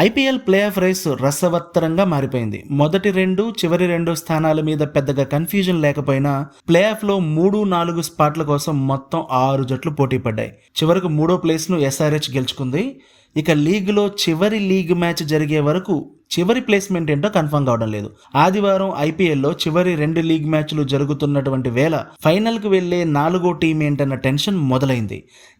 IPL play of race రసవత్తరంగా మారిపోయింది. మొదటి 2 చివరి 2 స్థానాల మీద పెద్దగా కన్ఫ్యూజన్ లేకపోయినా ప్లే ఆఫ్ లో 3-4 స్పాట్ల కోసం మొత్తం 6 జట్లు పోటీ పడ్డాయి. చివరకు 3వ ప్లేస్ ను ఎస్ఆర్హెచ్ గెలుచుకుంది. ఇక లీగ్లో చివరి లీగ్ మ్యాచ్ జరిగే వరకు చివరి ప్లేస్మెంట్ ఏంటో కన్ఫర్మ్ కావడం లేదు. ఆదివారం ఐపీఎల్లో చివరి 2 లీగ్ మ్యాచ్లు జరుగుతున్నటువంటి వేళ ఫైనల్కు వెళ్లే 4వ టీం ఏంటన్న టెన్షన్ మొదలైంది.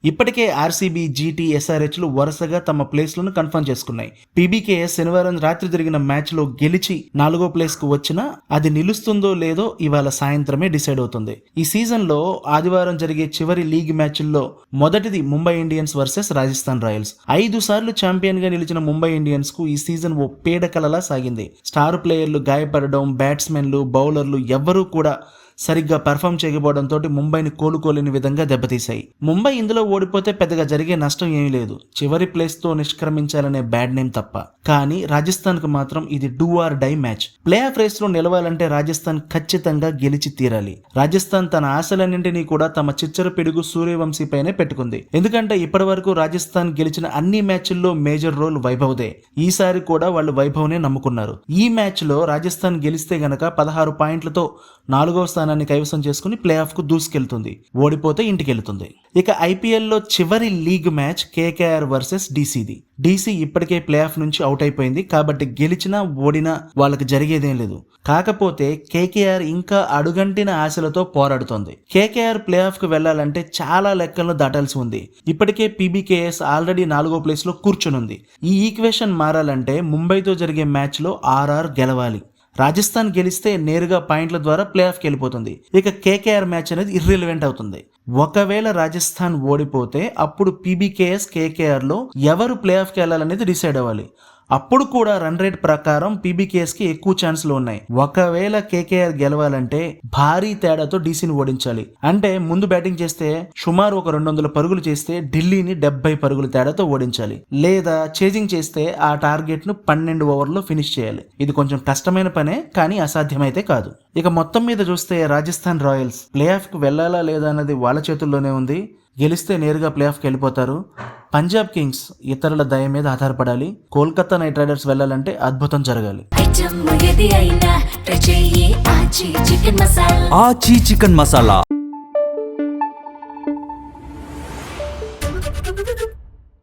ఇప్పటికే ఆర్సీబీ, జీటీ, ఎస్ఆర్హెచ్లు వరుసగా తమ ప్లేస్లను కన్ఫర్మ్ చేసుకున్నాయి. పీబీకేఎస్ శనివారం రాత్రి జరిగిన మ్యాచ్లో గెలిచి 4వ ప్లేస్కు వచ్చినా అది నిలుస్తుందో లేదో ఇవాళ సాయంత్రమే డిసైడ్ అవుతుంది. ఈ సీజన్లో ఆదివారం జరిగే చివరి లీగ్ మ్యాచ్ల్లో మొదటిది Mumbai Indians versus Rajasthan Royals. 5 సార్లు ఛాంపియన్ గా నిలిచిన ముంబై ఇండియన్స్ కు ఈ సీజన్ ఓ పీడకలలా సాగింది. స్టార్ ప్లేయర్లు గాయపడడం, బ్యాట్స్మెన్లు, బౌలర్లు ఎవ్వరూ కూడా సరిగ్గా పెర్ఫామ్ చేయకపోవడంతో ముంబైని కోలుకోలేని విధంగా దెబ్బతీశాయి. ముంబై ఇందులో ఓడిపోతే పెద్దగా జరిగే నష్టం ఏమీ లేదు, చివరి ప్లేస్ తో నిష్క్రమించాలనే బ్యాడ్ నేమ్ తప్ప. కానీ రాజస్థాన్ కు మాత్రం ఇది do or die match. Playoff race లో నిలవాలంటే రాజస్థాన్ ఖచ్చితంగా గెలిచి తీరాలి. రాజస్థాన్ తన ఆశలన్నింటినీ కూడా తమ చిచ్చర పిడుగు సూర్యవంశీ పైనే పెట్టుకుంది. ఎందుకంటే ఇప్పటి వరకు రాజస్థాన్ గెలిచిన అన్ని మ్యాచ్ల్లో మేజర్ రోల్ వైభవ్దే. ఈసారి కూడా వాళ్ళు వైభవ్నే నమ్ముకున్నారు. ఈ మ్యాచ్ లో రాజస్థాన్ గెలిస్తే గనక 16 పాయింట్లతో 4వ స్థానాన్ని కైవసం చేసుకుని ప్లే ఆఫ్ కు దూసుకెళ్తుంది. ఓడిపోతే ఇంటికెళ్తుంది. ఇక ఐపీఎల్లో చివరి లీగ్ మ్యాచ్ కేకేఆర్ వర్సెస్ డీసీది. డీసీ ఇప్పటికే ప్లే ఆఫ్ నుంచి అవుట్ అయిపోయింది కాబట్టి గెలిచినా ఓడినా వాళ్ళకి జరిగేదేం లేదు. కాకపోతే కేకేఆర్ ఇంకా అడుగంటిన ఆశలతో పోరాడుతోంది. కేకేఆర్ ప్లే ఆఫ్ కు వెళ్లాలంటే చాలా లెక్కలను దాటాల్సి ఉంది. ఇప్పటికే పీబీకేఎస్ ఆల్రెడీ 4వ ప్లేస్ లో కూర్చునుంది. ఈ ఈక్వేషన్ మారాలంటే ముంబైతో జరిగే మ్యాచ్ లో ఆర్ఆర్ గెలవాలి. రాజస్థాన్ గెలిస్తే నేరుగా పాయింట్ల ద్వారా ప్లే ఆఫ్కి వెళ్ళిపోతుంది. ఇక కేకేఆర్ మ్యాచ్ అనేది ఇర్రిలవెంట్ అవుతుంది. ఒకవేళ రాజస్థాన్ ఓడిపోతే అప్పుడు పీబీకేఎస్, కేకేఆర్ లో ఎవరు ప్లే ఆఫ్కి వెళ్ళాలనేది డిసైడ్ అవ్వాలి. అప్పుడు కూడా రన్ రేట్ ప్రకారం పీబీకేఎస్ కి ఎక్కువ ఛాన్స్లు ఉన్నాయి. ఒకవేళ కేకేఆర్ గెలవాలంటే భారీ తేడాతో డీసీని ఓడించాలి. అంటే ముందు బ్యాటింగ్ చేస్తే సుమారు ఒక 200 పరుగులు చేస్తే ఢిల్లీని 70 పరుగుల తేడాతో ఓడించాలి. లేదా చేజింగ్ చేస్తే ఆ టార్గెట్ ను 12 ఓవర్లో ఫినిష్ చేయాలి. ఇది కొంచెం కష్టమైన పనే, కానీ అసాధ్యమైతే కాదు. ఇక మొత్తం మీద చూస్తే రాజస్థాన్ రాయల్స్ ప్లే ఆఫ్ కు వెళ్లాలా లేదా అన్నది వాళ్ళ చేతుల్లోనే ఉంది. గెలిస్తే నేరుగా ప్లే ఆఫ్కి వెళ్ళిపోతారు. పంజాబ్ కింగ్స్ ఇతరుల దయ మీద ఆధారపడాలి. కోల్కతా నైట్ రైడర్స్ వెళ్లాలంటే అద్భుతం జరగాలి. ఆచి చికెన్ మసాలా